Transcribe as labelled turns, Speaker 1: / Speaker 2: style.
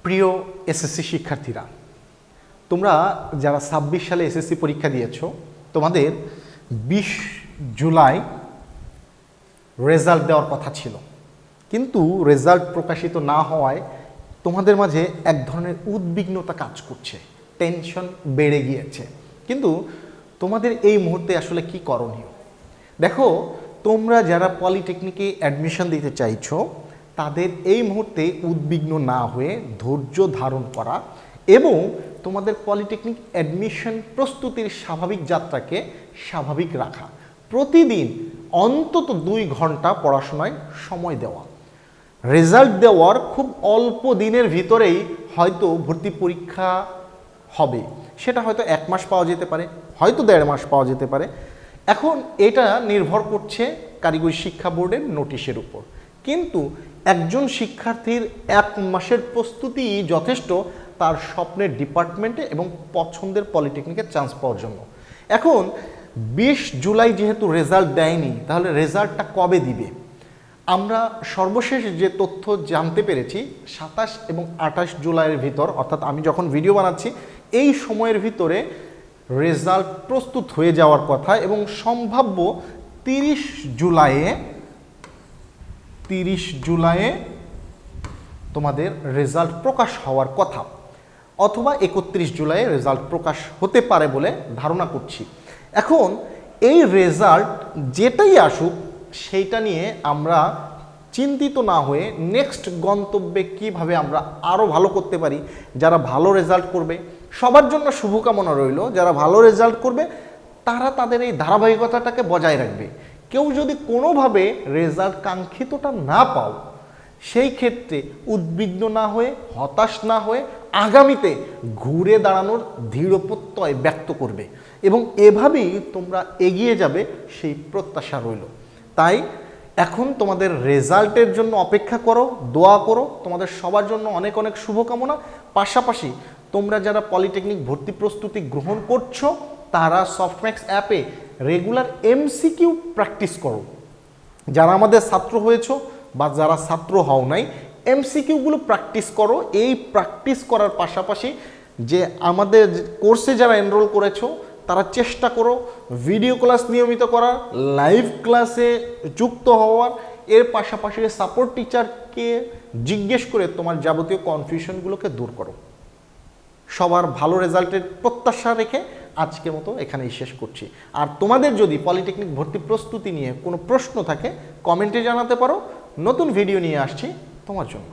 Speaker 1: প্রিয় এসএসসি শিক্ষার্থীরা, তোমরা যারা ২৬ সালে এসএসসি পরীক্ষা দিয়েছো, তোমাদের ২০ জুলাই রেজাল্ট দেওয়ার কথা ছিল, কিন্তু রেজাল্ট প্রকাশিত না হওয়ায় তোমাদের মাঝে এক ধরনের উদ্বিগ্নতা কাজ করছে, টেনশন বেড়ে গিয়েছে। কিন্তু তোমাদের এই মুহূর্তে আসলে কি করণীয়? দেখো, তোমরা যারা পলিটেকনিকে অ্যাডমিশন দিতে চাইছো, তাদের এই মুহূর্তে উদ্বিগ্ন না হয়ে ধৈর্য ধারণ করা এবং তোমাদের পলিটেকনিক অ্যাডমিশন প্রস্তুতির স্বাভাবিক যাত্রাকে স্বাভাবিক রাখা। প্রতিদিন অন্তত ২ ঘন্টা পড়াশোনায় সময় দেওয়া। রেজাল্ট দেওয়ার খুব অল্প দিনের ভিতরেই হয়তো ভর্তি পরীক্ষা হবে, সেটা হয়তো ১ মাস পাওয়া যেতে পারে, হয়তো ১.৫ মাস পাওয়া যেতে পারে। এখন এটা নির্ভর করছে কারিগরি শিক্ষা বোর্ডের নোটিশের উপর, কিন্তু একজন শিক্ষার্থীর ১ মাসের প্রস্তুতি যথেষ্ট তার স্বপ্নের ডিপার্টমেন্টে এবং পছন্দের পলিটেকনিকে চান্স পাওয়ার জন্য। এখন ২০ জুলাই যেহেতু রেজাল্ট দেয়নি, তাহলে রেজাল্টটা কবে দিবে? আমরা সর্বশেষ যে তথ্য জানতে পেরেছি ২৭ এবং ২৮ জুলাইয়ের ভিতর, অর্থাৎ আমি যখন ভিডিও বানাচ্ছি এই সময়ের ভিতরে রেজাল্ট প্রস্তুত হয়ে যাওয়ার কথা এবং সম্ভাব্য ৩০ জুলাইয়ে তোমাদের রেজাল্ট প্রকাশ হওয়ার কথা, অথবা ৩১ জুলাইয়ে রেজাল্ট প্রকাশ হতে পারে বলে ধারণা করছি। এখন এই রেজাল্ট যেটাই আসুক, সেইটা নিয়ে আমরা চিন্তিত না হয়ে নেক্সট গন্তব্যে কিভাবে আমরা আরও ভালো করতে পারি, যারা ভালো রেজাল্ট করবে সবার জন্য শুভকামনা রইল। যারা ভালো রেজাল্ট করবে তারা তাদের এই ধারাবাহিকতাটাকে বজায় রাখবে। কেউ যদি কোনোভাবে রেজাল্ট কাঙ্ক্ষিতটা না পাও, সেই ক্ষেত্রে উদ্বিগ্ন না হয়ে, হতাশ না হয়ে আগামীতে ঘুরে দাঁড়ানোর দৃঢ় প্রত্যয় ব্যক্ত করবে এবং এভাবেই তোমরা এগিয়ে যাবে, সেই প্রত্যাশা রইল। তাই এখন তোমাদের রেজাল্টের জন্য অপেক্ষা করো, দোয়া করো, তোমাদের সবার জন্য অনেক অনেক শুভকামনা। পাশাপাশি তোমরা যারা পলিটেকনিক ভর্তি প্রস্তুতি গ্রহণ করছো, তারা সফটম্যাক্স অ্যাপে রেগুলার এমসিকিউ প্র্যাকটিস করো। যারা আমাদের ছাত্র হয়েছো বা যারা ছাত্র হও নাই, এমসিকিউগুলো প্র্যাকটিস করো। এই প্র্যাকটিস করার পাশাপাশি যে আমাদের কোর্সে যারা এনরোল করেছো, তারা চেষ্টা করো ভিডিও ক্লাস নিয়মিত করার, লাইভ ক্লাসে যুক্ত হওয়ার, এর পাশাপাশি সাপোর্ট টিচারকে জিজ্ঞেস করে তোমার যাবতীয় কনফিউশনগুলোকে দূর করো। সবার ভালো রেজাল্টের প্রত্যাশা রেখে আজকের মতো এখানেই শেষ করছি। আর তোমাদের যদি পলিটেকনিক ভর্তি প্রস্তুতি নিয়ে কোনো প্রশ্ন থাকে, কমেন্টে জানাতে পারো। নতুন ভিডিও নিয়ে আসছি তোমার জন্য।